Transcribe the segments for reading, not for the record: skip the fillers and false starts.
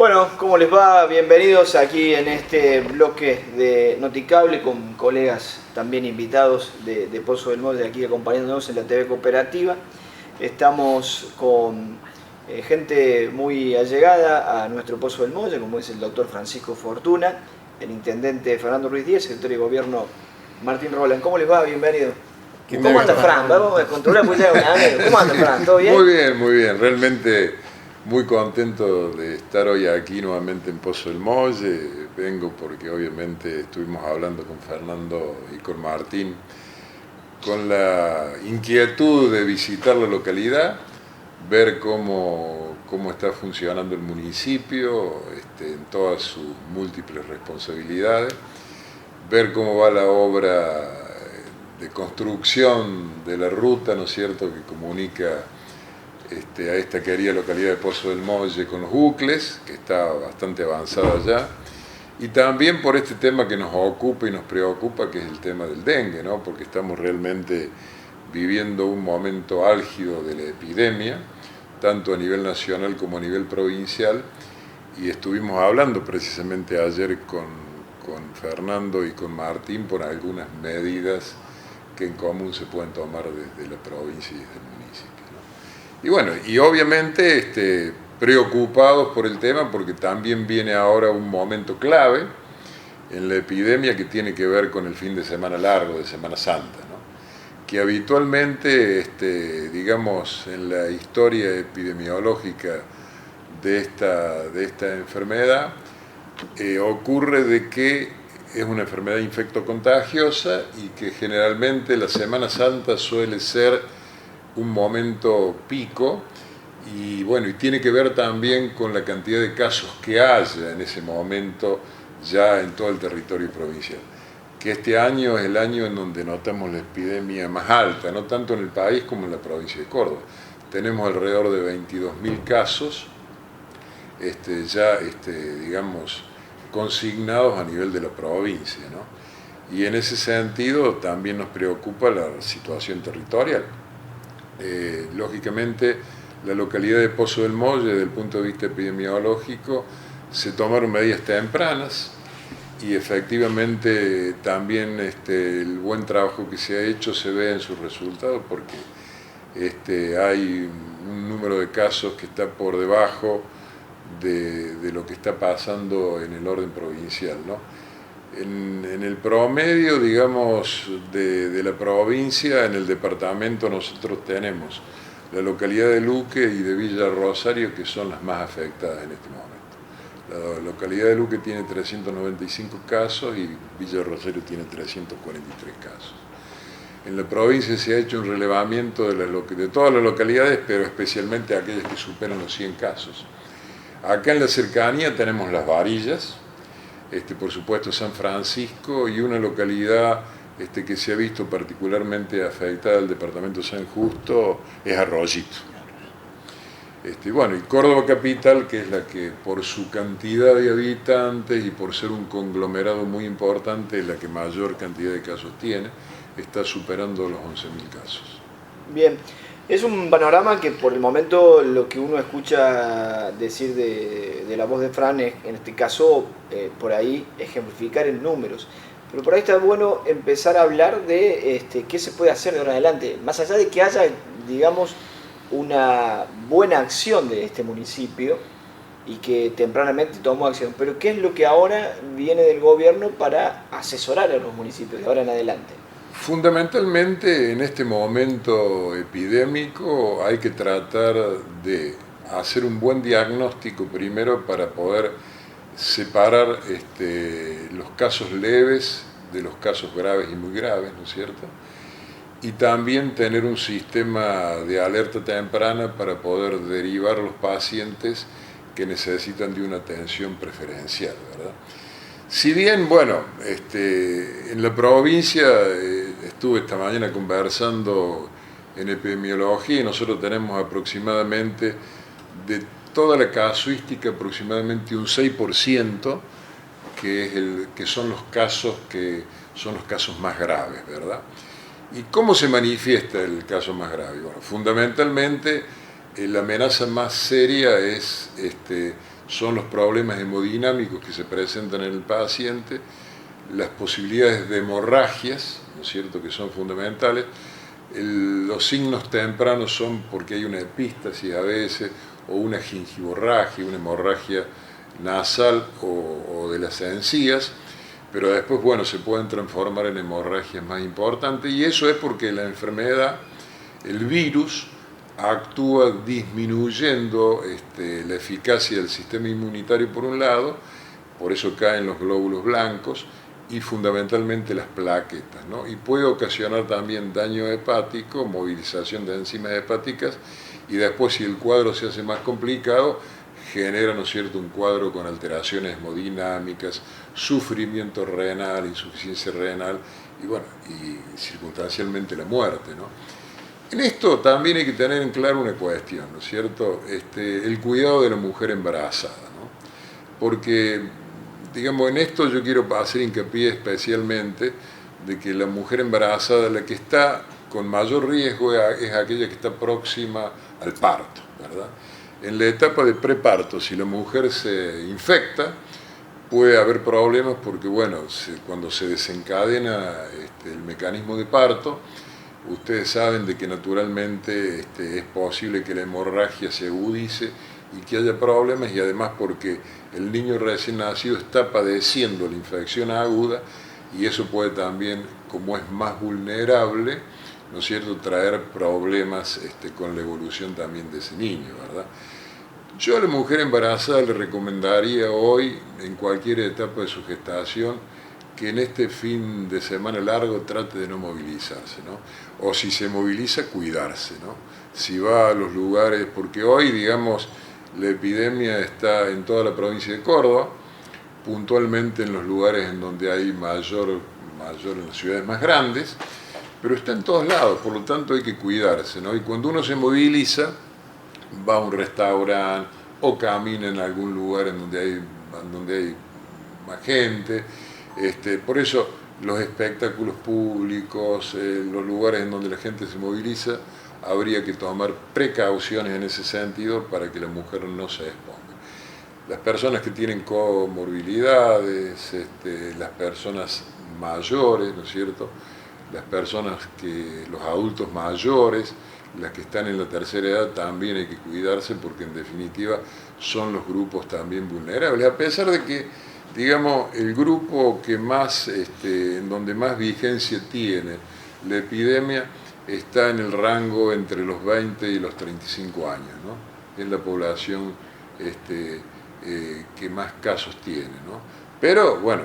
Bueno, ¿cómo les va? Bienvenidos aquí en este bloque de Noticable con colegas también invitados de Pozo del Molle, aquí acompañándonos en la TV Cooperativa. Estamos con gente muy allegada a nuestro Pozo del Molle, como es el doctor Francisco Fortuna, el intendente Fernando Ruiz Díez, secretario de Gobierno Martín Roland. ¿Cómo les va? Bienvenido. ¿Cómo anda Fran? Vamos a controlar, pues ya un amigo. ¿Cómo anda Fran? ¿Todo bien? Muy bien, muy bien. Realmente muy contento de estar hoy aquí nuevamente en Pozo del Molle. Vengo porque obviamente estuvimos hablando con Fernando y con Martín con la inquietud de visitar la localidad, ver cómo está funcionando el municipio en todas sus múltiples responsabilidades, ver cómo va la obra de construcción de la ruta, ¿no es cierto?, que comunica a esta querida localidad de Pozo del Molle con los Ucles, que está bastante avanzada ya, y también por este tema que nos ocupa y nos preocupa, que es el tema del dengue, ¿no?, porque estamos realmente viviendo un momento álgido de la epidemia, tanto a nivel nacional como a nivel provincial, y estuvimos hablando precisamente ayer con Fernando y con Martín por algunas medidas que en común se pueden tomar desde la provincia y desde el municipio, ¿no? Y bueno, y obviamente preocupados por el tema porque también viene ahora un momento clave en la epidemia que tiene que ver con el fin de semana largo, de Semana Santa, ¿no?, que habitualmente, digamos, en la historia epidemiológica de esta enfermedad, ocurre de que es una enfermedad infectocontagiosa y que generalmente la Semana Santa suele ser un momento pico y bueno, y tiene que ver también con la cantidad de casos que haya en ese momento ya en todo el territorio provincial. Que este año es el año en donde notamos la epidemia más alta, no tanto en el país como en la provincia de Córdoba. Tenemos alrededor de 22.000 casos digamos, consignados a nivel de la provincia, ¿no? Y en ese sentido también nos preocupa la situación territorial. Lógicamente, la localidad de Pozo del Molle, desde el punto de vista epidemiológico, se tomaron medidas tempranas y efectivamente también el buen trabajo que se ha hecho se ve en sus resultados porque hay un número de casos que está por debajo de lo que está pasando en el orden provincial, ¿no? En el promedio, digamos, de la provincia, en el departamento nosotros tenemos la localidad de Luque y de Villa Rosario, que son las más afectadas en este momento. La localidad de Luque tiene 395 casos y Villa Rosario tiene 343 casos. En la provincia se ha hecho un relevamiento de todas las localidades, pero especialmente aquellas que superan los 100 casos. Acá en la cercanía tenemos Las Varillas, por supuesto San Francisco y una localidad que se ha visto particularmente afectada del departamento San Justo es Arroyito. Bueno, y Córdoba Capital, que es la que por su cantidad de habitantes y por ser un conglomerado muy importante, es la que mayor cantidad de casos tiene, está superando los 11.000 casos. Bien. Es un panorama que por el momento lo que uno escucha decir de la voz de Fran es, en este caso, por ahí ejemplificar en números. Pero por ahí está bueno empezar a hablar de qué se puede hacer de ahora en adelante. Más allá de que haya, digamos, una buena acción de este municipio y que tempranamente tomó acción. Pero ¿qué es lo que ahora viene del gobierno para asesorar a los municipios de ahora en adelante? Fundamentalmente en este momento epidémico hay que tratar de hacer un buen diagnóstico primero para poder separar los casos leves de los casos graves y muy graves, ¿no es cierto? Y también tener un sistema de alerta temprana para poder derivar a los pacientes que necesitan de una atención preferencial, ¿verdad? Si bien, bueno, en la provincia estuve esta mañana conversando en epidemiología y nosotros tenemos aproximadamente, de toda la casuística, aproximadamente un 6% que son los casos más graves, ¿verdad? ¿Y cómo se manifiesta el caso más grave? Bueno, fundamentalmente la amenaza más seria es son los problemas hemodinámicos que se presentan en el paciente, las posibilidades de hemorragias, ¿no es cierto?, que son fundamentales. Los signos tempranos son porque hay una epístasis a veces, o una gingivorragia, una hemorragia nasal o de las encías, pero después, bueno, se pueden transformar en hemorragias más importantes, y eso es porque la enfermedad, el virus, actúa disminuyendo la eficacia del sistema inmunitario por un lado, por eso caen los glóbulos blancos y fundamentalmente las plaquetas, ¿no? Y puede ocasionar también daño hepático, movilización de enzimas hepáticas, y después, si el cuadro se hace más complicado, genera, ¿no es cierto?, un cuadro con alteraciones hemodinámicas, sufrimiento renal, insuficiencia renal y, bueno, y circunstancialmente la muerte, ¿no? En esto también hay que tener en claro una cuestión, ¿no es cierto?, el cuidado de la mujer embarazada, ¿no? Porque, digamos, en esto yo quiero hacer hincapié especialmente de que la mujer embarazada, la que está con mayor riesgo, es aquella que está próxima al parto, ¿verdad? En la etapa de preparto, si la mujer se infecta, puede haber problemas porque, bueno, cuando se desencadena el mecanismo de parto, ustedes saben de que naturalmente es posible que la hemorragia se agudice y que haya problemas, y además porque el niño recién nacido está padeciendo la infección aguda, y eso puede también, como es más vulnerable, ¿no es cierto?, traer problemas con la evolución también de ese niño, ¿verdad? Yo a la mujer embarazada le recomendaría hoy, en cualquier etapa de su gestación, que en este fin de semana largo trate de no movilizarse, ¿no? O si se moviliza, cuidarse, ¿no? Si va a los lugares, porque hoy, digamos, la epidemia está en toda la provincia de Córdoba, puntualmente en los lugares en donde hay mayor en las ciudades más grandes, pero está en todos lados, por lo tanto hay que cuidarse, ¿no? Y cuando uno se moviliza, va a un restaurante o camina en algún lugar en donde hay más gente, por eso los espectáculos públicos, los lugares en donde la gente se moviliza, habría que tomar precauciones en ese sentido para que la mujer no se exponga. Las personas que tienen comorbilidades, las personas mayores, ¿no es cierto?, los adultos mayores, las que están en la tercera edad, también hay que cuidarse porque en definitiva son los grupos también vulnerables, a pesar de que, digamos, el grupo que más, en donde más vigencia tiene la epidemia está en el rango entre los 20 y los 35 años, ¿no? Es la población que más casos tiene, ¿no? Pero bueno,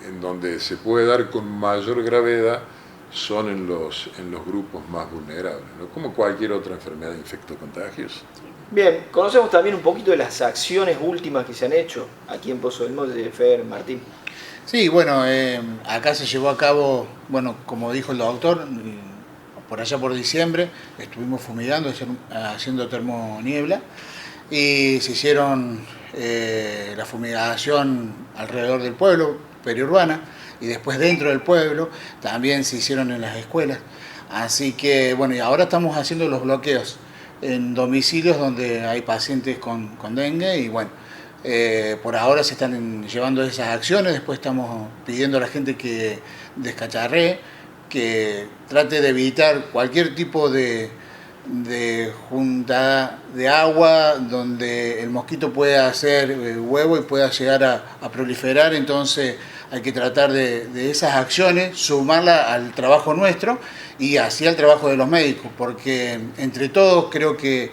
en donde se puede dar con mayor gravedad son en los grupos más vulnerables, ¿no?, como cualquier otra enfermedad de infectocontagios. Bien, conocemos también un poquito de las acciones últimas que se han hecho aquí en Pozo del Molle, Fer, Martín. Sí, bueno, acá se llevó a cabo, bueno, como dijo el doctor, por allá por diciembre estuvimos fumigando, haciendo termoniebla, y se hicieron la fumigación alrededor del pueblo, periurbana, y después dentro del pueblo, también se hicieron en las escuelas. Así que, bueno, y ahora estamos haciendo los bloqueos en domicilios donde hay pacientes con dengue, y bueno, por ahora se están llevando esas acciones. Después estamos pidiendo a la gente que descacharree, que trate de evitar cualquier tipo de juntada de agua donde el mosquito pueda hacer huevo y pueda llegar a proliferar. Entonces hay que tratar de esas acciones, sumarla al trabajo nuestro y así al trabajo de los médicos, porque entre todos creo que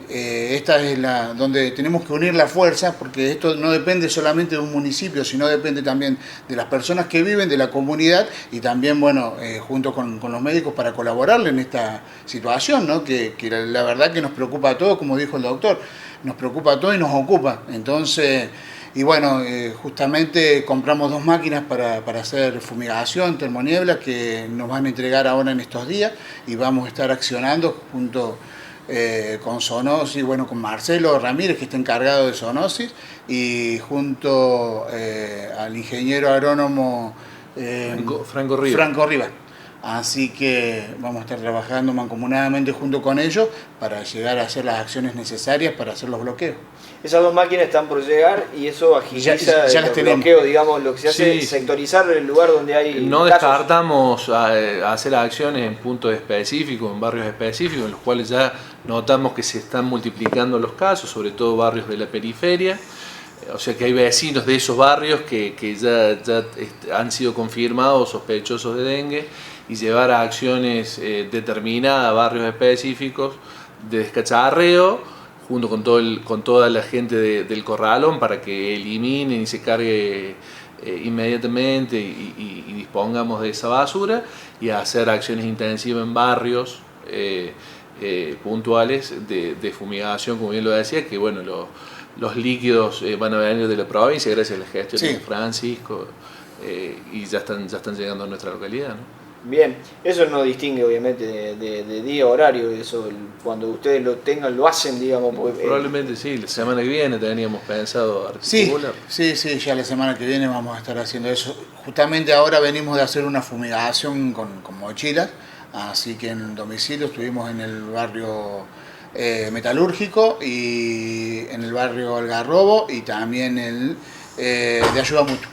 esta es donde tenemos que unir la fuerza, porque esto no depende solamente de un municipio, sino depende también de las personas que viven, de la comunidad, y también, bueno, junto con los médicos para colaborarle en esta situación, ¿no? Que la verdad que nos preocupa a todos, como dijo el doctor, nos preocupa a todos y nos ocupa. Entonces, y bueno, justamente compramos 2 máquinas para hacer fumigación, termoniebla, que nos van a entregar ahora en estos días, y vamos a estar accionando junto con Zoonosis, bueno, con Marcelo Ramírez, que está encargado de Zoonosis, y junto al ingeniero agrónomo Franco Rivas. Así que vamos a estar trabajando mancomunadamente junto con ellos para llegar a hacer las acciones necesarias para hacer los bloqueos. Esas 2 máquinas están por llegar y eso agiliza ya las el tenemos. bloqueo, digamos, lo que se hace Sí. es sectorizar el lugar donde hay No casos. descartamos hacer acciones en puntos específicos, en barrios específicos, en los cuales ya notamos que se están multiplicando los casos, sobre todo barrios de la periferia. O sea que hay vecinos de esos barrios que ya han sido confirmados sospechosos de dengue, y llevar a acciones determinadas a barrios específicos de descacharreo, junto con toda la gente del corralón, para que eliminen y se cargue inmediatamente y dispongamos de esa basura, y hacer acciones intensivas en barrios puntuales de fumigación, como bien lo decía, que bueno, los líquidos van a venir de la provincia gracias a la gestión de Francisco, y ya están llegando a nuestra localidad, ¿no? Bien, eso no distingue obviamente de día horario, eso cuando ustedes lo tengan, lo hacen, digamos. Porque, probablemente sí, la semana que viene teníamos pensado articular. Sí, ya la semana que viene vamos a estar haciendo eso. Justamente ahora venimos de hacer una fumigación con mochilas, así que en el domicilio estuvimos en el barrio Metalúrgico y en el barrio Algarrobo y también de Ayuda Mutua.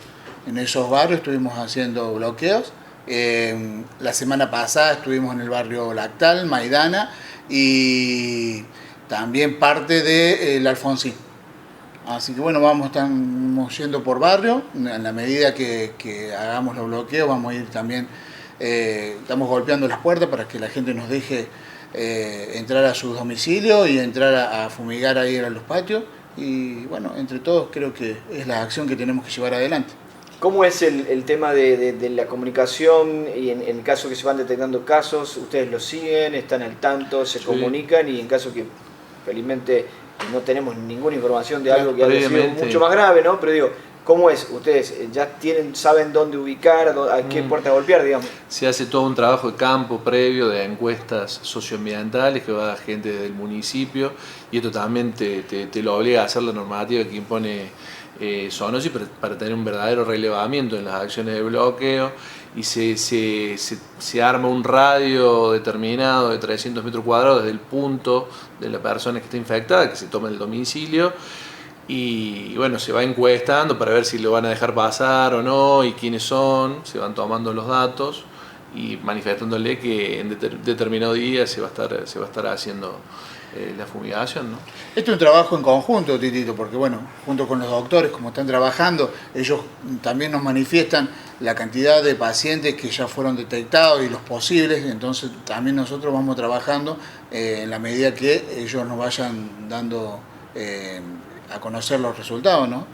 En esos barrios estuvimos haciendo bloqueos. La semana pasada estuvimos en el barrio Lactal, Maidana, y también parte del Alfonsín. Así que bueno, estamos yendo por barrio. En la medida que hagamos los bloqueos vamos a ir también, estamos golpeando las puertas para que la gente nos deje entrar a sus domicilios y entrar a fumigar ahí a los patios. Y bueno, entre todos creo que es la acción que tenemos que llevar adelante. ¿Cómo es el tema de la comunicación y en caso que se van detectando casos, ustedes lo siguen, están al tanto, se comunican, y en caso que felizmente no tenemos ninguna información de algo que haya sido mucho más grave, ¿no? Pero digo, ¿cómo es? ¿Ustedes ya saben dónde ubicar, a qué puerta golpear, digamos? Se hace todo un trabajo de campo previo de encuestas socioambientales que va a gente del municipio, y esto también te lo obliga a hacer la normativa que impone Sonosi para tener un verdadero relevamiento en las acciones de bloqueo, y se arma un radio determinado de 300 metros cuadrados desde el punto de la persona que está infectada, que se toma el domicilio, y bueno, se va encuestando para ver si lo van a dejar pasar o no y quiénes son, se van tomando los datos y manifestándole que en determinado día se va a estar haciendo la fumigación, ¿no? Esto es un trabajo en conjunto, Titito, porque bueno, junto con los doctores, como están trabajando, ellos también nos manifiestan la cantidad de pacientes que ya fueron detectados y los posibles, entonces también nosotros vamos trabajando en la medida que ellos nos vayan dando a conocer los resultados, ¿no?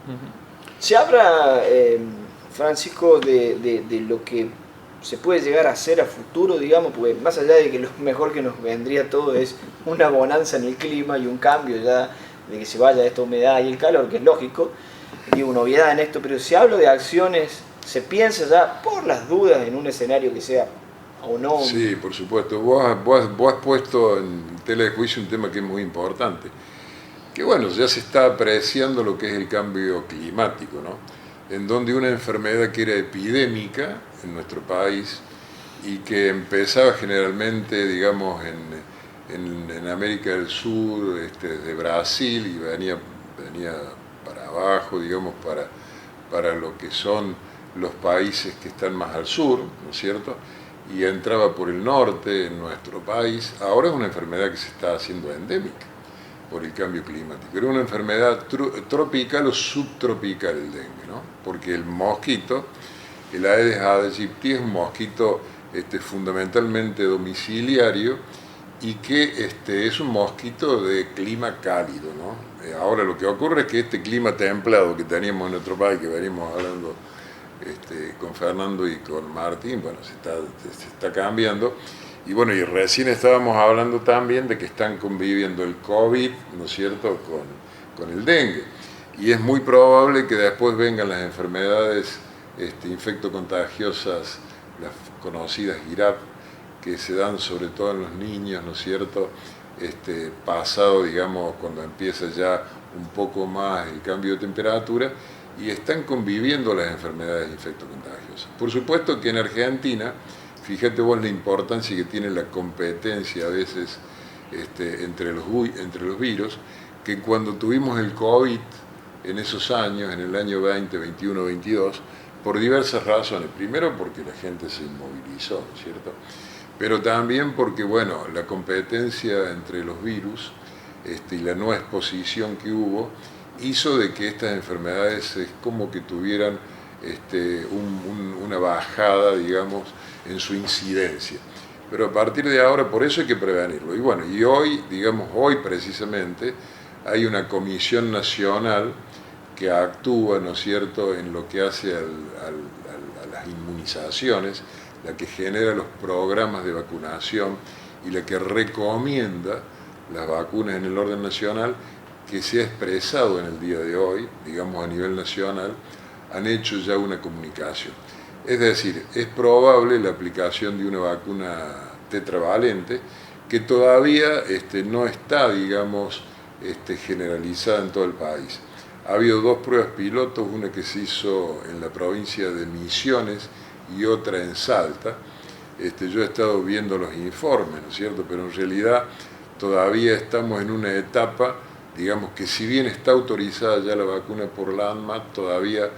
Se habla, Francisco, de lo que se puede llegar a hacer a futuro, digamos, porque más allá de que lo mejor que nos vendría todo es una bonanza en el clima y un cambio ya de que se vaya esta humedad y el calor, que es lógico, digo, novedad en esto, pero si hablo de acciones, se piensa ya por las dudas en un escenario que sea o no. Sí, por supuesto. Vos has puesto en tela de juicio un tema que es muy importante, que bueno, ya se está apreciando lo que es el cambio climático, ¿no? En donde una enfermedad que era epidémica en nuestro país y que empezaba generalmente, digamos, en América del Sur, desde Brasil, y venía para abajo, digamos, para lo que son los países que están más al sur, ¿no es cierto? Y entraba por el norte en nuestro país. Ahora es una enfermedad que se está haciendo endémica por el cambio climático. Era una enfermedad tropical o subtropical el dengue, ¿no? Porque el mosquito, el Aedes aegypti, es un mosquito fundamentalmente domiciliario y que es un mosquito de clima cálido, ¿no? Ahora lo que ocurre es que este clima templado que teníamos en nuestro país, que venimos hablando con Fernando y con Martín, bueno, se está cambiando. Y bueno, y recién estábamos hablando también de que están conviviendo el COVID, ¿no es cierto?, con el dengue. Y es muy probable que después vengan las enfermedades infectocontagiosas, las conocidas IRAP, que se dan sobre todo en los niños, ¿no es cierto?, pasado, digamos, cuando empieza ya un poco más el cambio de temperatura, y están conviviendo las enfermedades infectocontagiosas. Por supuesto que en Argentina fíjate vos la importancia que tiene la competencia a veces entre los virus, que cuando tuvimos el COVID en esos años, en el año 20, 21, 22, por diversas razones. Primero porque la gente se inmovilizó, ¿no es cierto? Pero también porque, bueno, la competencia entre los virus y la no exposición que hubo hizo de que estas enfermedades es como que tuvieran una bajada, digamos, en su incidencia. Pero a partir de ahora, por eso hay que prevenirlo. Y bueno, y hoy, digamos, hoy precisamente, hay una comisión nacional que actúa, ¿no es cierto?, en lo que hace a las inmunizaciones, la que genera los programas de vacunación y la que recomienda las vacunas en el orden nacional, que se ha expresado en el día de hoy, digamos a nivel nacional, han hecho ya una comunicación. Es decir, es probable la aplicación de una vacuna tetravalente que todavía no está, digamos, generalizada en todo el país. Ha habido 2 pruebas pilotos, una que se hizo en la provincia de Misiones y otra en Salta. Yo he estado viendo los informes, ¿no es cierto?, pero en realidad todavía estamos en una etapa, digamos que si bien está autorizada ya la vacuna por la ANMAT, todavía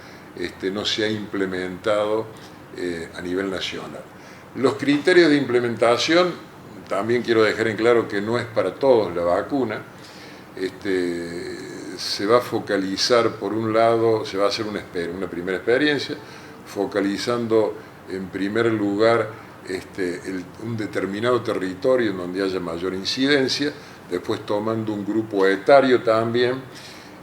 no se ha implementado a nivel nacional. Los criterios de implementación, también quiero dejar en claro que no es para todos la vacuna. Se va a focalizar, por un lado, se va a hacer una primera experiencia, focalizando en primer lugar un determinado territorio en donde haya mayor incidencia, después tomando un grupo etario también,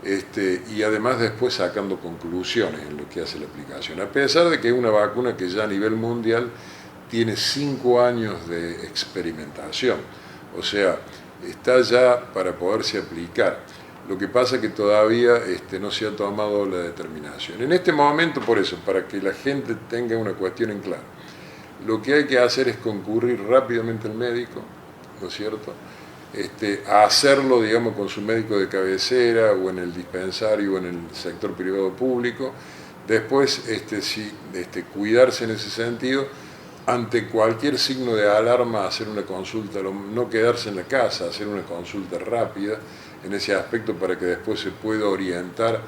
y además después sacando conclusiones en lo que hace la aplicación. A pesar de que es una vacuna que ya a nivel mundial tiene 5 años de experimentación, o sea, está ya para poderse aplicar. Lo que pasa es que todavía no se ha tomado la determinación. En este momento, por eso, para que la gente tenga una cuestión en claro, lo que hay que hacer es concurrir rápidamente al médico, ¿no es cierto?, a hacerlo, digamos, con su médico de cabecera o en el dispensario o en el sector privado público. Después, cuidarse en ese sentido, ante cualquier signo de alarma, hacer una consulta, no quedarse en la casa, hacer una consulta rápida en ese aspecto para que después se pueda orientar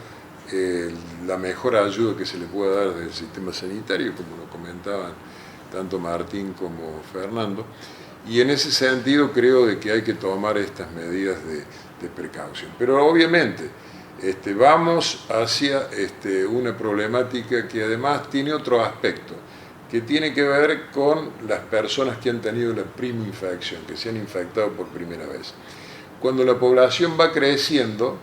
la mejor ayuda que se le pueda dar desde el sistema sanitario, como lo comentaban tanto Martín como Fernando. Y en ese sentido creo de que hay que tomar estas medidas de precaución. Pero obviamente vamos hacia una problemática que además tiene otro aspecto, que tiene que ver con las personas que han tenido la prima infección, que se han infectado por primera vez. Cuando la población va creciendo,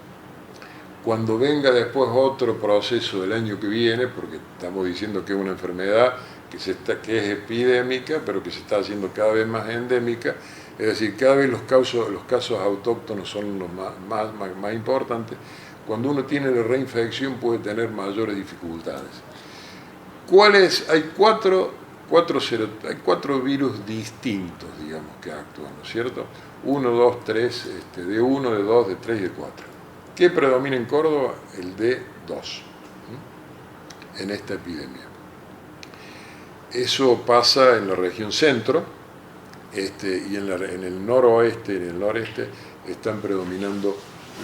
cuando venga después otro proceso del año que viene, porque estamos diciendo que es una enfermedad que es epidémica, pero que se está haciendo cada vez más endémica, es decir, cada vez los casos autóctonos son los más importantes. Cuando uno tiene la reinfección puede tener mayores dificultades. Hay cuatro virus distintos, digamos, que actúan, ¿no es cierto? 1, 2, 3, de 1, de 2, de 3 y de 4. ¿Qué predomina en Córdoba? El D2, en esta epidemia. Eso pasa en la región centro, y en el noroeste, en el noreste, están predominando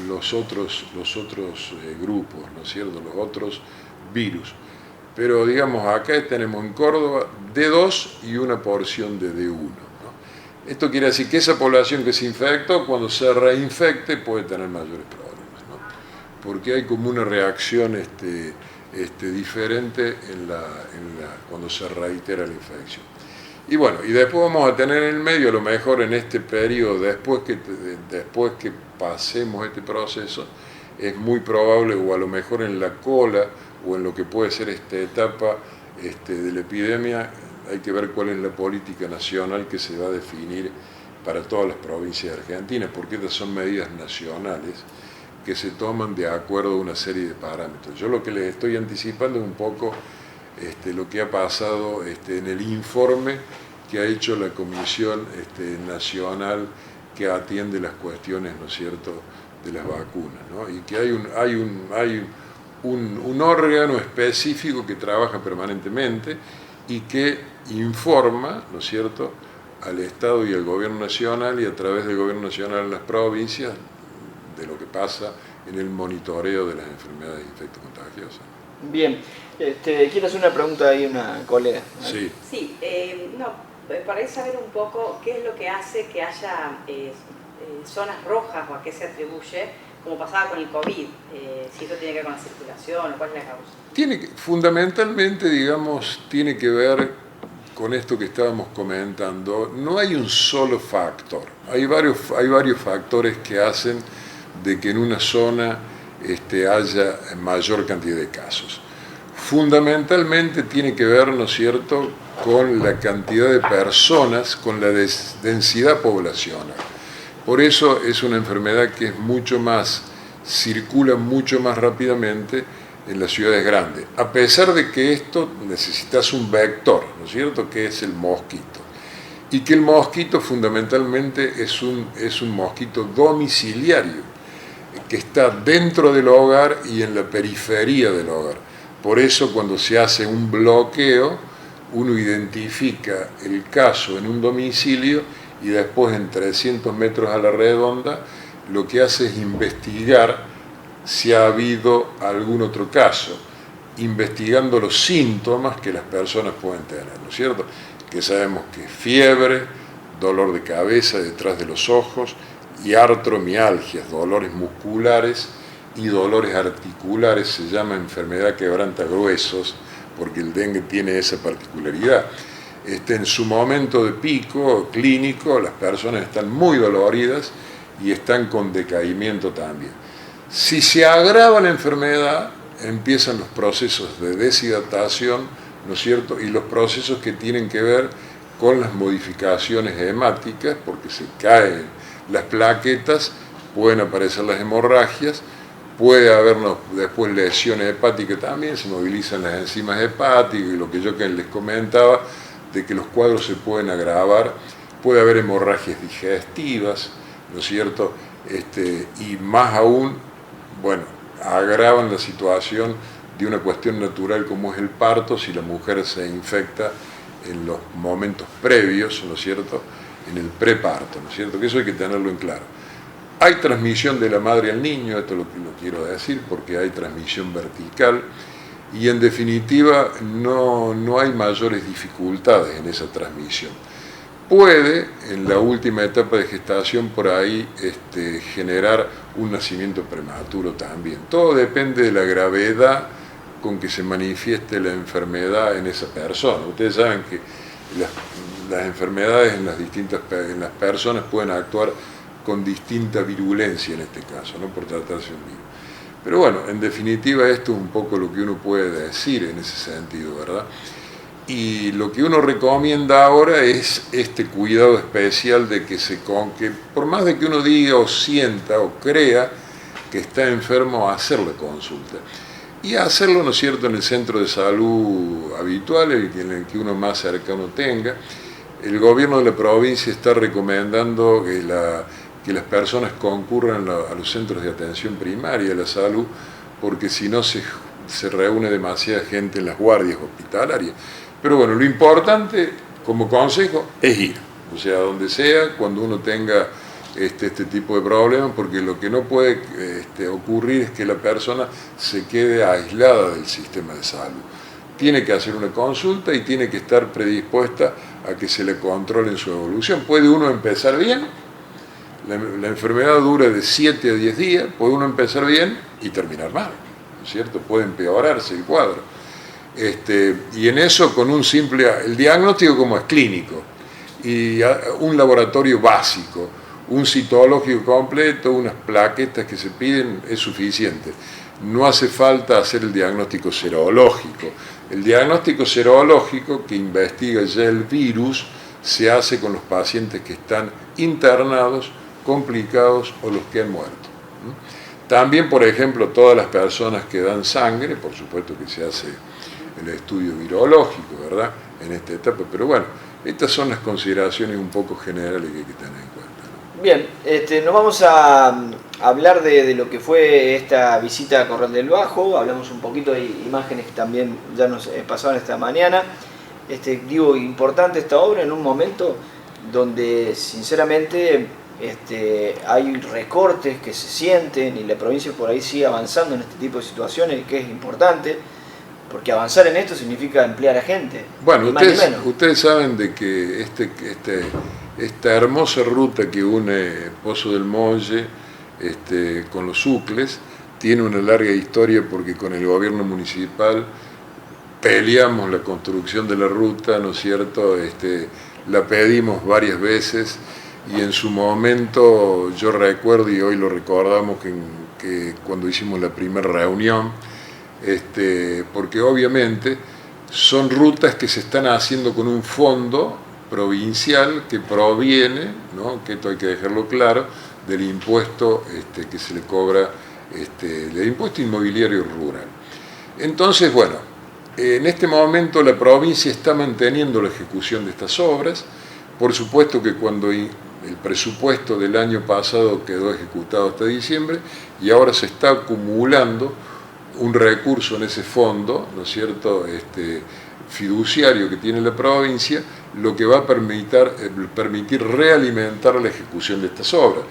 los otros grupos, ¿no es cierto?, los otros virus. Pero digamos, acá tenemos en Córdoba D2 y una porción de D1. ¿no? Esto quiere decir que esa población que se infectó, cuando se reinfecte, puede tener mayores problemas, ¿no? Porque hay como una reacción diferente cuando se reitera la infección. Y bueno, y después vamos a tener en el medio, a lo mejor en este periodo, después que pasemos este proceso, es muy probable, o a lo mejor en la cola, o en lo que puede ser esta etapa de la epidemia, hay que ver cuál es la política nacional que se va a definir para todas las provincias de Argentina, porque estas son medidas nacionales que se toman de acuerdo a una serie de parámetros. Yo lo que les estoy anticipando es un poco lo que ha pasado en el informe que ha hecho la Comisión Nacional que atiende las cuestiones, ¿no es cierto?, de las vacunas, ¿no? Y que hay un órgano específico que trabaja permanentemente y que informa, ¿no es cierto?, al Estado y al Gobierno Nacional y a través del Gobierno Nacional en las provincias de lo que pasa en el monitoreo de las enfermedades infectocontagiosas. Bien, quiero hacer una pregunta ahí a una colega. Sí. Sí, para saber un poco qué es lo que hace que haya zonas rojas o a qué se atribuye, como pasaba con el COVID, si eso tiene que ver con la circulación o cuál es la causa. Fundamentalmente, digamos, tiene que ver con esto que estábamos comentando. No hay un solo factor, hay varios factores que hacen de que en una zona haya mayor cantidad de casos. Fundamentalmente tiene que ver, ¿no es cierto?, con la cantidad de personas, con la densidad poblacional. Por eso es una enfermedad que es mucho más, circula mucho más rápidamente en las ciudades grandes, a pesar de que esto necesitas un vector, ¿no es cierto?, que es el mosquito. Y que el mosquito fundamentalmente es un mosquito domiciliario, que está dentro del hogar y en la periferia del hogar. Por eso cuando se hace un bloqueo, uno identifica el caso en un domicilio y después en 300 metros a la redonda lo que hace es investigar si ha habido algún otro caso, investigando los síntomas que las personas pueden tener, ¿no es cierto? Que sabemos que fiebre, dolor de cabeza detrás de los ojos y artromialgias, dolores musculares y dolores articulares, se llama enfermedad quebrantagruesos, porque el dengue tiene esa particularidad. En su momento de pico clínico, las personas están muy doloridas y están con decaimiento también. Si se agrava la enfermedad, empiezan los procesos de deshidratación, ¿no es cierto?, y los procesos que tienen que ver con las modificaciones hemáticas, porque se caen las plaquetas, pueden aparecer las hemorragias, puede haber después lesiones hepáticas también, se movilizan las enzimas hepáticas y lo que yo les comentaba, de que los cuadros se pueden agravar, puede haber hemorragias digestivas, ¿no es cierto?, y más aún, bueno, agravan la situación de una cuestión natural como es el parto, si la mujer se infecta en los momentos previos, ¿no es cierto?, en el preparto, ¿no es cierto?, que eso hay que tenerlo en claro. Hay transmisión de la madre al niño, esto lo quiero decir, porque hay transmisión vertical, y en definitiva no hay mayores dificultades en esa transmisión. Puede, en la última etapa de gestación, por ahí generar un nacimiento prematuro también. Todo depende de la gravedad con que se manifieste la enfermedad en esa persona. Ustedes saben que las enfermedades en las personas pueden actuar con distinta virulencia en este caso, ¿no?, por tratarse de un virus. Pero bueno, en definitiva esto es un poco lo que uno puede decir en ese sentido, ¿verdad? Y lo que uno recomienda ahora es este cuidado especial de que por más de que uno diga o sienta o crea que está enfermo, hacerle consulta. Y hacerlo, ¿no es cierto?, en el centro de salud habitual, en el que uno más cercano tenga. El gobierno de la provincia está recomendando que las personas concurran a los centros de atención primaria de la salud, porque si no se reúne demasiada gente en las guardias hospitalarias. Pero bueno, lo importante como consejo es ir, o sea, donde sea, cuando uno tenga este tipo de problemas, porque lo que no puede ocurrir es que la persona se quede aislada del sistema de salud. Tiene que hacer una consulta y tiene que estar predispuesta a que se le controle en su evolución. Puede uno empezar bien, la enfermedad dura de 7 a 10 días, puede uno empezar bien y terminar mal, ¿no es cierto? Puede empeorarse el cuadro. Y en eso con el diagnóstico como es clínico, y un laboratorio básico, un citológico completo, unas plaquetas que se piden, es suficiente. No hace falta hacer el diagnóstico serológico. El diagnóstico serológico, que investiga ya el virus, se hace con los pacientes que están internados, complicados o los que han muerto. También, por ejemplo, todas las personas que dan sangre, por supuesto que se hace el estudio virológico, ¿verdad?, en esta etapa, pero bueno, estas son las consideraciones un poco generales que hay que tener en cuenta, ¿no? Bien, nos vamos a hablar de lo que fue esta visita a Corral del Bajo, hablamos un poquito de imágenes que también ya nos pasaron esta mañana. digo, importante esta obra en un momento donde sinceramente hay recortes que se sienten y la provincia por ahí sigue avanzando en este tipo de situaciones, que es importante, porque avanzar en esto significa emplear a gente. Bueno, ni más ni menos. ustedes saben de que esta hermosa ruta que une Pozo del Molle con los Ucles tiene una larga historia, porque con el gobierno municipal peleamos la construcción de la ruta, ¿no es cierto? La pedimos varias veces, y en su momento yo recuerdo, y hoy lo recordamos, que cuando hicimos la primera reunión, porque obviamente son rutas que se están haciendo con un fondo provincial que proviene, ¿no?, que esto hay que dejarlo claro, del impuesto que se le cobra, del impuesto inmobiliario rural. Entonces, bueno, en este momento la provincia está manteniendo la ejecución de estas obras. Por supuesto que cuando el presupuesto del año pasado quedó ejecutado hasta diciembre, y ahora se está acumulando un recurso en ese fondo, ¿no es cierto?, fiduciario que tiene la provincia, lo que va a permitir realimentar la ejecución de estas obras.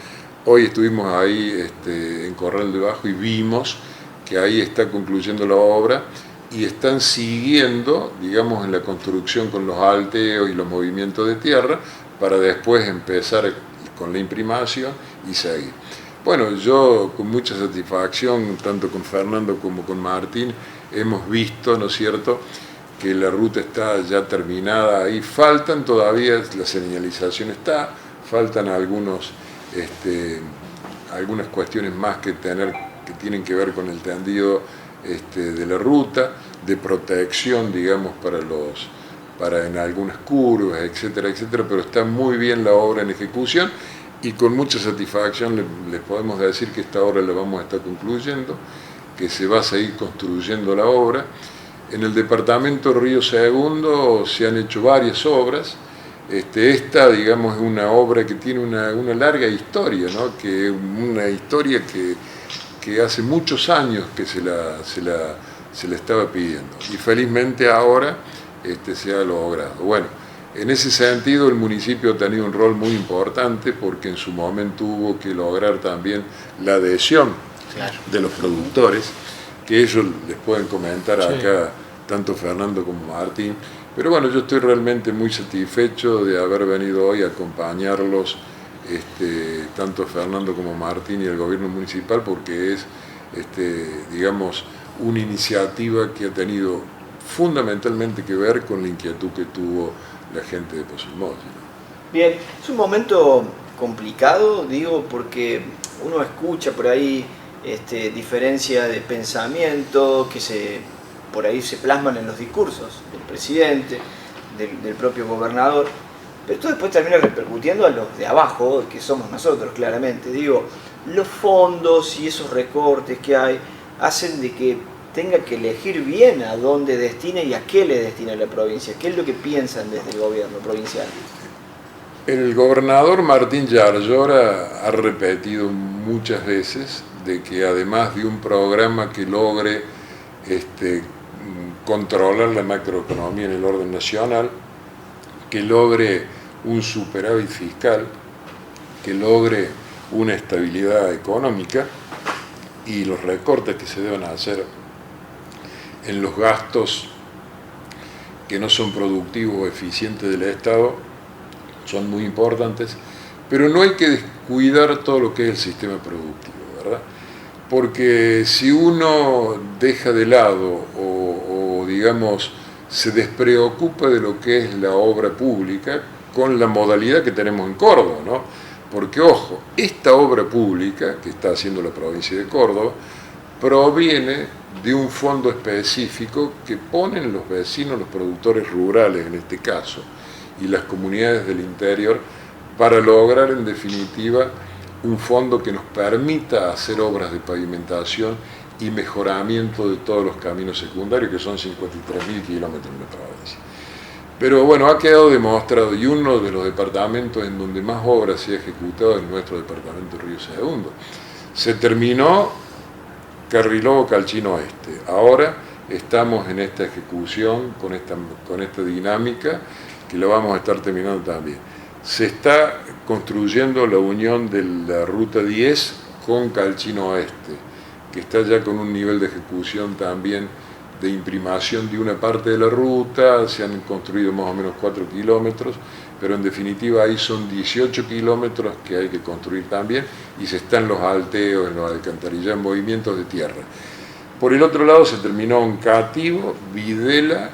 Hoy estuvimos ahí en Corral de Bajo y vimos que ahí está concluyendo la obra, y están siguiendo, digamos, en la construcción con los alteos y los movimientos de tierra, para después empezar con la imprimación y seguir. Bueno, yo con mucha satisfacción, tanto con Fernando como con Martín, hemos visto, ¿no es cierto?, que la ruta está ya terminada. Ahí faltan todavía, la señalización está, faltan algunas cuestiones más que tienen que ver con el tendido de la ruta, de protección, digamos, para en algunas curvas, etcétera, etcétera, pero está muy bien la obra en ejecución, y con mucha satisfacción les podemos decir que esta obra la vamos a estar concluyendo, que se va a seguir construyendo la obra. En el departamento Río Segundo se han hecho varias obras. Esta, digamos, es una obra que tiene una larga historia, ¿no?, una historia que hace muchos años que se la estaba pidiendo, y felizmente ahora se ha logrado. Bueno, en ese sentido el municipio ha tenido un rol muy importante, porque en su momento hubo que lograr también la adhesión de los productores, que ellos les pueden comentar acá, tanto Fernando como Martín. Pero bueno, yo estoy realmente muy satisfecho de haber venido hoy a acompañarlos, tanto Fernando como Martín y el gobierno municipal, porque es, digamos, una iniciativa que ha tenido fundamentalmente que ver con la inquietud que tuvo la gente de Pozo del Molle. Bien, es un momento complicado, digo, porque uno escucha por ahí diferencia de pensamiento que por ahí se plasman en los discursos del presidente, del propio gobernador, pero esto después termina repercutiendo a los de abajo, que somos nosotros claramente. Digo, los fondos y esos recortes que hay hacen de que tenga que elegir bien a dónde destina y a qué le destina la provincia. ¿Qué es lo que piensan desde el gobierno provincial? El gobernador Martín Yarlora ha repetido muchas veces de que además de un programa que logre controlar la macroeconomía en el orden nacional, que logre un superávit fiscal, que logre una estabilidad económica, y los recortes que se deben hacer en los gastos que no son productivos o eficientes del Estado son muy importantes, pero no hay que descuidar todo lo que es el sistema productivo, ¿verdad? Porque si uno deja de lado o digamos, se despreocupa de lo que es la obra pública, con la modalidad que tenemos en Córdoba, ¿no? Porque, ojo, esta obra pública que está haciendo la provincia de Córdoba proviene de un fondo específico que ponen los vecinos, los productores rurales en este caso, y las comunidades del interior, para lograr en definitiva un fondo que nos permita hacer obras de pavimentación y mejoramiento de todos los caminos secundarios, que son 53.000 kilómetros en la provincia. Pero bueno, ha quedado demostrado, y uno de los departamentos en donde más obras se ha ejecutado es nuestro departamento Río Segundo. Se terminó Carriló Calchino Oeste. Ahora estamos en esta ejecución, con esta dinámica, que lo vamos a estar terminando también. Se está construyendo la unión de la Ruta 10 con Calchino Oeste, que está ya con un nivel de ejecución también de imprimación de una parte de la ruta. Se han construido más o menos 4 kilómetros, pero en definitiva ahí son 18 kilómetros que hay que construir también, y se están los alteos, en los alcantarillados, en movimientos de tierra. Por el otro lado se terminó en Cativo, Videla,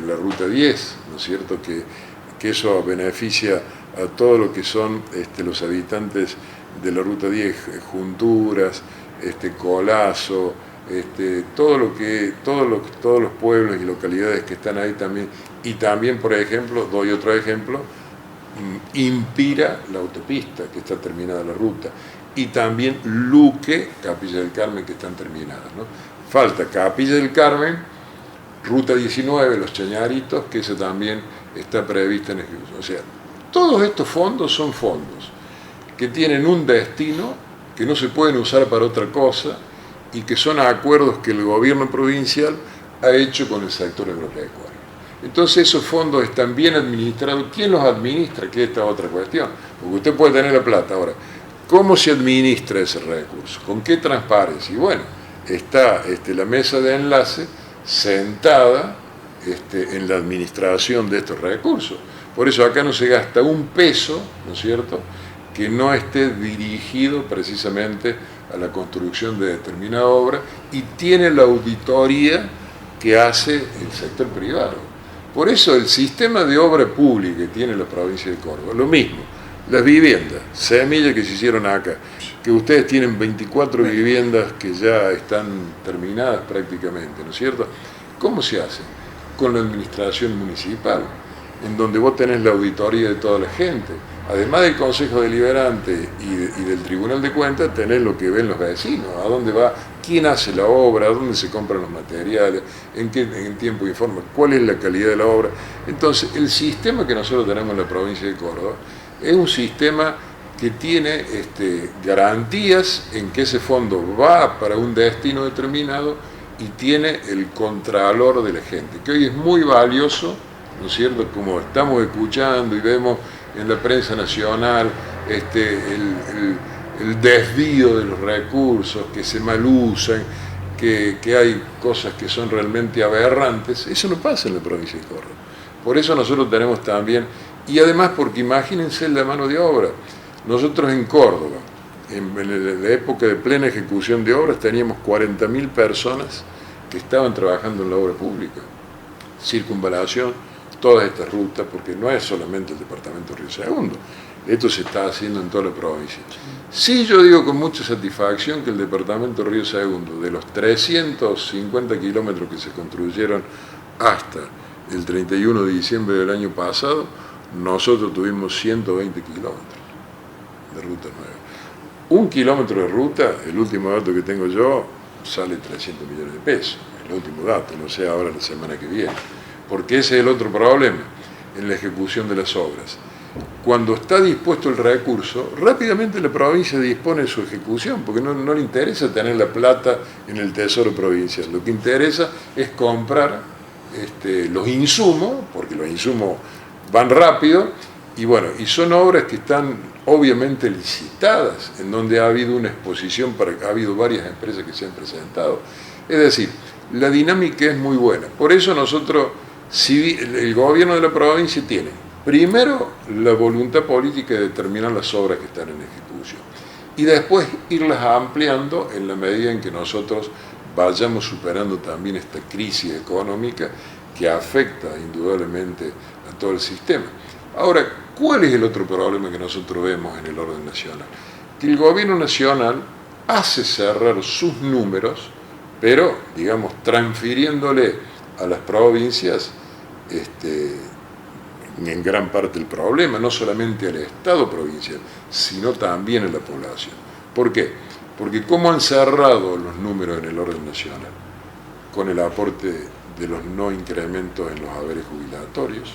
la Ruta 10, ¿no es cierto?, que eso beneficia a todo lo que son los habitantes de la Ruta 10, Junturas, Colazo, todos los pueblos y localidades que están ahí también. Y también, por ejemplo, doy otro ejemplo, Impira, la autopista, que está terminada la ruta, y también Luque, Capilla del Carmen, que están terminadas, ¿no? Falta Capilla del Carmen, Ruta 19, Los Chañaritos, que eso también está prevista en ejecución. O sea, todos estos fondos son fondos que tienen un destino, que no se pueden usar para otra cosa, y que son acuerdos que el gobierno provincial ha hecho con el sector agropecuario. Entonces esos fondos están bien administrados. ¿Quién los administra? Que esta es otra cuestión. Porque usted puede tener la plata. Ahora, ¿cómo se administra ese recurso? ¿Con qué transparencia? Y bueno, está la mesa de enlace sentada en la administración de estos recursos. Por eso acá no se gasta un peso, ¿no es cierto?, que no esté dirigido precisamente a la construcción de determinada obra, y tiene la auditoría que hace el sector privado. Por eso el sistema de obra pública que tiene la provincia de Córdoba, lo mismo, las viviendas, semillas que se hicieron acá, que ustedes tienen 24 viviendas que ya están terminadas prácticamente, ¿no es cierto? ¿Cómo se hace? Con la administración municipal, en donde vos tenés la auditoría de toda la gente. Además del Consejo Deliberante y del Tribunal de Cuentas, tenés lo que ven los vecinos, a dónde va, quién hace la obra, a dónde se compran los materiales, en tiempo informa, cuál es la calidad de la obra. Entonces, el sistema que nosotros tenemos en la provincia de Córdoba es un sistema que tiene garantías en que ese fondo va para un destino determinado, y tiene el contralor de la gente, que hoy es muy valioso, ¿no es cierto?, como estamos escuchando y vemos en la prensa nacional el desvío de los recursos, que se malusan, que hay cosas que son realmente aberrantes. Eso no pasa en la provincia de Córdoba. Por eso nosotros tenemos también, y además porque imagínense la mano de obra. Nosotros en Córdoba, en la época de plena ejecución de obras, teníamos 40.000 personas que estaban trabajando en la obra pública. Circunvalación, todas estas rutas, porque no es solamente el departamento Río Segundo, esto se está haciendo en toda la provincia. Sí, yo digo con mucha satisfacción que el departamento Río Segundo, de los 350 kilómetros que se construyeron hasta el 31 de diciembre del año pasado, nosotros tuvimos 120 kilómetros de ruta nueva. Un kilómetro de ruta, el último dato que tengo yo, sale 300 millones de pesos, el último dato, no sé ahora la semana que viene. Porque ese es el otro problema en la ejecución de las obras. Cuando está dispuesto el recurso, rápidamente la provincia dispone de su ejecución, porque no le interesa tener la plata en el tesoro provincial. Lo que interesa es comprar los insumos, porque los insumos van rápido, y bueno, y son obras que están obviamente licitadas, en donde ha habido una exposición, ha habido varias empresas que se han presentado. Es decir, la dinámica es muy buena. Por eso nosotros, el gobierno de la provincia tiene, primero, la voluntad política de determinar las obras que están en ejecución, y después irlas ampliando en la medida en que nosotros vayamos superando también esta crisis económica que afecta indudablemente a todo el sistema. Ahora, ¿cuál es el otro problema que nosotros vemos en el orden nacional? Que el gobierno nacional hace cerrar sus números, pero, digamos, transfiriéndole a las provincias en gran parte el problema, no solamente al Estado provincial, sino también a la población. ¿Por qué? Porque ¿cómo han cerrado los números en el orden nacional? Con el aporte de los no incrementos en los haberes jubilatorios,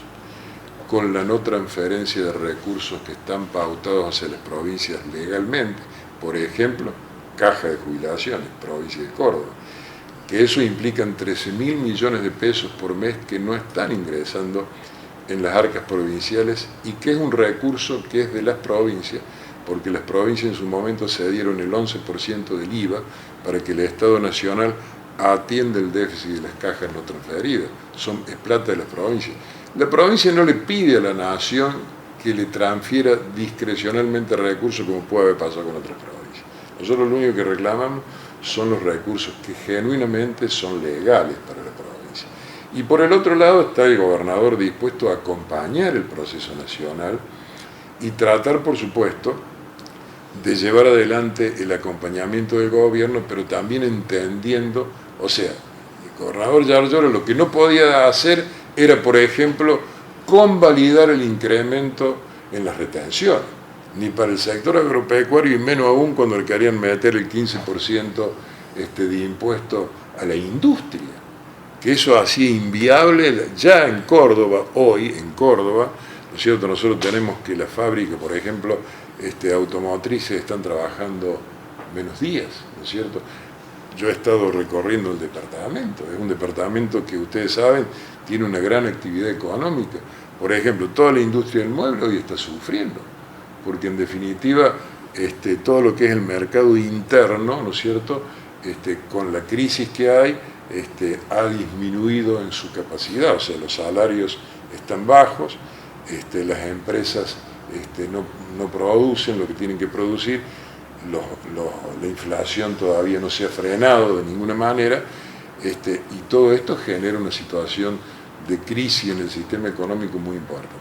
con la no transferencia de recursos que están pautados hacia las provincias legalmente, por ejemplo, Caja de Jubilaciones, provincia de Córdoba, que eso implican 13.000 millones de pesos por mes que no están ingresando en las arcas provinciales y que es un recurso que es de las provincias, porque las provincias en su momento cedieron el 11% del IVA para que el Estado Nacional atienda el déficit de las cajas no transferidas. Es plata de las provincias. La provincia no le pide a la nación que le transfiera discrecionalmente recursos como puede haber pasado con otras provincias. Nosotros lo único que reclamamos son los recursos que genuinamente son legales para la provincia. Y por el otro lado está el gobernador dispuesto a acompañar el proceso nacional y tratar, por supuesto, de llevar adelante el acompañamiento del gobierno, pero también entendiendo, o sea, el gobernador Yarlora lo que no podía hacer era, por ejemplo, convalidar el incremento en las retenciones, ni para el sector agropecuario y menos aún cuando le querían meter el 15% de impuesto a la industria, que eso hacía inviable ya en Córdoba, hoy en Córdoba, ¿no es cierto? Nosotros tenemos que la fábrica, por ejemplo, automotrices están trabajando menos días, ¿no es cierto? Yo he estado recorriendo el departamento, es un departamento que ustedes saben tiene una gran actividad económica. Por ejemplo, toda la industria del mueble hoy está sufriendo, porque en definitiva todo lo que es el mercado interno, ¿no es cierto?, con la crisis que hay, ha disminuido en su capacidad, o sea, los salarios están bajos, las empresas no producen lo que tienen que producir, la inflación todavía no se ha frenado de ninguna manera, y todo esto genera una situación de crisis en el sistema económico muy importante.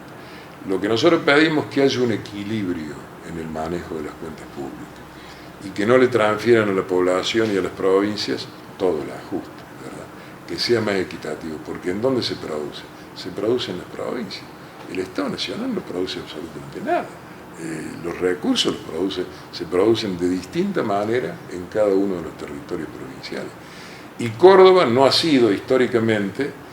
Lo que nosotros pedimos es que haya un equilibrio en el manejo de las cuentas públicas y que no le transfieran a la población y a las provincias todo el ajuste, ¿verdad? Que sea más equitativo, porque ¿en dónde se produce? Se produce en las provincias. El Estado Nacional no produce absolutamente nada. Los recursos se producen de distinta manera en cada uno de los territorios provinciales. Y Córdoba no ha sido históricamente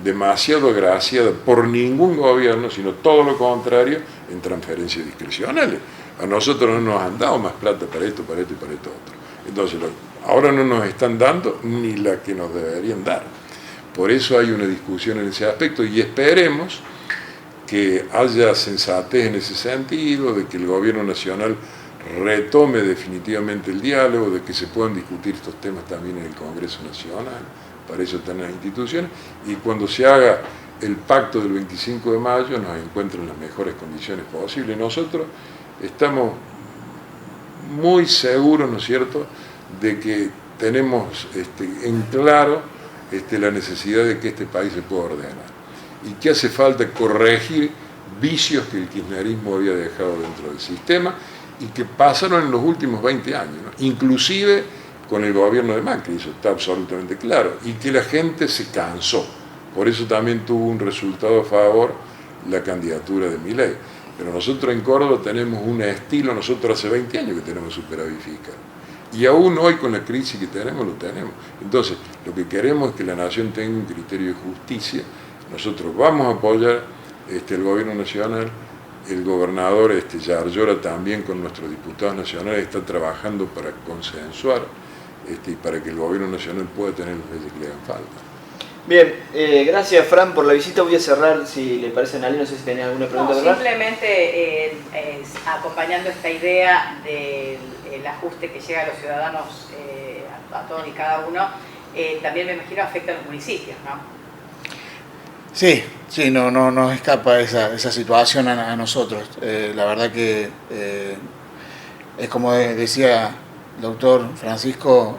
demasiado agraciada por ningún gobierno, sino todo lo contrario, en transferencias discrecionales. A nosotros no nos han dado más plata para esto, para esto y para esto otro. Entonces, ahora no nos están dando ni la que nos deberían dar. Por eso hay una discusión en ese aspecto y esperemos que haya sensatez en ese sentido, de que el gobierno nacional retome definitivamente el diálogo, de que se puedan discutir estos temas también en el Congreso Nacional, para eso están las instituciones, y cuando se haga el pacto del 25 de mayo nos encuentren en las mejores condiciones posibles. Nosotros estamos muy seguros, ¿no es cierto?, de que tenemos en claro la necesidad de que este país se pueda ordenar y que hace falta corregir vicios que el kirchnerismo había dejado dentro del sistema y que pasaron en los últimos 20 años, ¿no? Inclusive con el gobierno de Macri, eso está absolutamente claro, y que la gente se cansó. Por eso también tuvo un resultado a favor la candidatura de Milei. Pero nosotros en Córdoba tenemos un estilo, nosotros hace 20 años que tenemos superávit fiscal. Y aún hoy con la crisis que tenemos, lo tenemos. Entonces, lo que queremos es que la nación tenga un criterio de justicia. Nosotros vamos a apoyar el gobierno nacional, el gobernador Yarlora también con nuestros diputados nacionales está trabajando para consensuar y para que el gobierno nacional pueda tener las leyes que le hagan falta. Bien, gracias Fran por la visita. Voy a cerrar, si le parece, Analí, no sé si tenía alguna pregunta. No, ¿verdad? simplemente acompañando esta idea del ajuste que llega a los ciudadanos, a todos y cada uno, también me imagino afecta a los municipios, ¿no? Sí, no nos escapa esa situación a nosotros. La verdad que es como decía el doctor Francisco,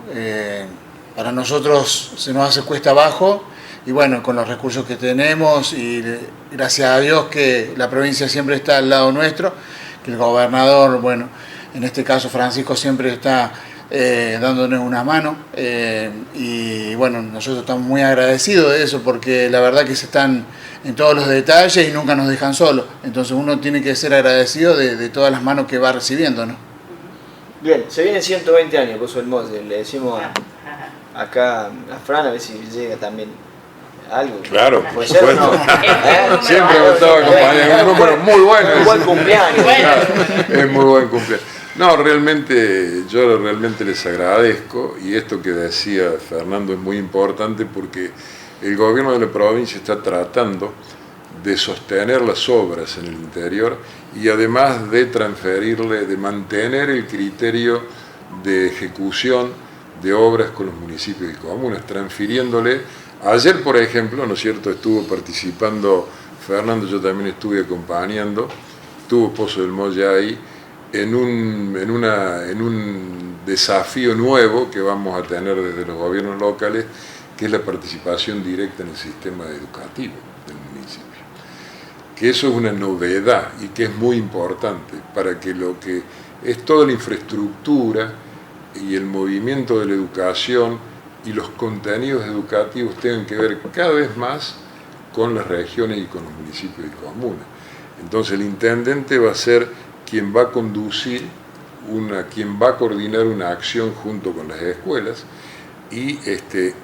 para nosotros se nos hace cuesta abajo y bueno, con los recursos que tenemos y gracias a Dios que la provincia siempre está al lado nuestro, que el gobernador, bueno, en este caso Francisco siempre está dándonos una mano y bueno, nosotros estamos muy agradecidos de eso porque la verdad que se están en todos los detalles y nunca nos dejan solos, entonces uno tiene que ser agradecido de todas las manos que va recibiendo, ¿no? Bien, se vienen 120 años, puso el Mose, le decimos acá a Fran a ver si llega también algo. Claro, por ¿Puede ser o no? supuesto. Siempre me estaba acompañando. Un número muy bueno. Un buen cumpleaños. Claro, es muy buen cumpleaños. No, realmente, yo realmente les agradezco, y esto que decía Fernando es muy importante porque el gobierno de la provincia está tratando de sostener las obras en el interior y además de transferirle, de mantener el criterio de ejecución de obras con los municipios y comunas, transfiriéndole. Ayer, por ejemplo, ¿no es cierto?, estuvo participando Fernando, yo también estuve acompañando, estuvo Pozo del Molle ahí, en un desafío nuevo que vamos a tener desde los gobiernos locales, que es la participación directa en el sistema educativo del municipio. Que eso es una novedad y que es muy importante para que lo que es toda la infraestructura y el movimiento de la educación y los contenidos educativos tengan que ver cada vez más con las regiones y con los municipios y comunas. Entonces el intendente va a ser quien va a conducir, quien va a coordinar una acción junto con las escuelas, y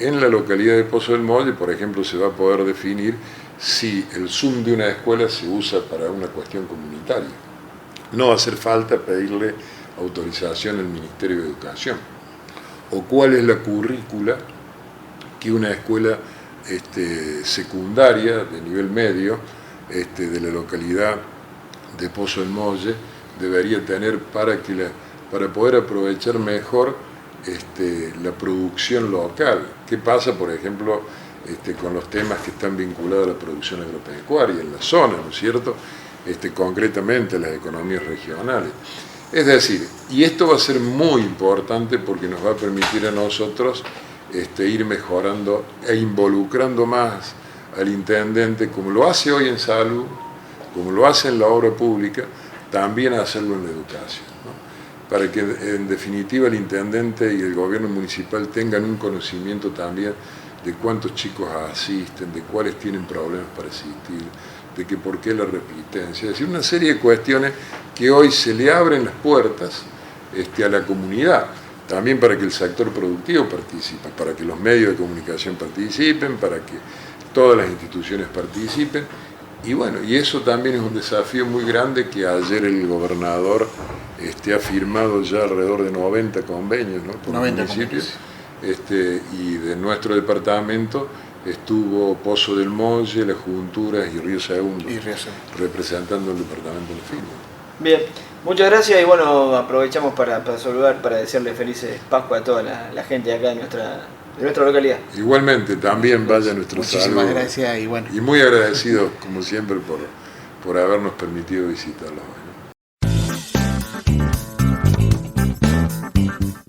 en la localidad de Pozo del Molle, por ejemplo, se va a poder definir si el Zoom de una escuela se usa para una cuestión comunitaria. No va a hacer falta pedirle autorización al Ministerio de Educación. O cuál es la currícula que una escuela secundaria de nivel medio de la localidad de Pozo del Molle debería tener para poder aprovechar mejor la producción local. ¿Qué pasa, por ejemplo, con los temas que están vinculados a la producción agropecuaria en la zona, ¿no es cierto?, concretamente las economías regionales? Es decir, y esto va a ser muy importante porque nos va a permitir a nosotros ir mejorando e involucrando más al intendente, como lo hace hoy en salud, como lo hace en la obra pública, también hacerlo en la educación, ¿no? Para que en definitiva el intendente y el gobierno municipal tengan un conocimiento también de cuántos chicos asisten, de cuáles tienen problemas para asistir, de que por qué la repitencia, es decir, una serie de cuestiones que hoy se le abren las puertas a la comunidad, también para que el sector productivo participe, para que los medios de comunicación participen, para que todas las instituciones participen, y bueno, y eso también es un desafío muy grande que ayer el gobernador ha firmado ya alrededor de 90 convenios, ¿no?, con 90 municipios, y de nuestro departamento estuvo Pozo del Molle, Las Junturas y Río Segundo, representando el departamento de la firma. Bien, muchas gracias, y bueno, aprovechamos para saludar, para desearle felices Pascua a toda la gente acá de nuestra localidad. Igualmente, también vaya nuestro saludo. Muchísimas gracias y bueno. Y muy agradecidos, como siempre, por habernos permitido visitarlos hoy.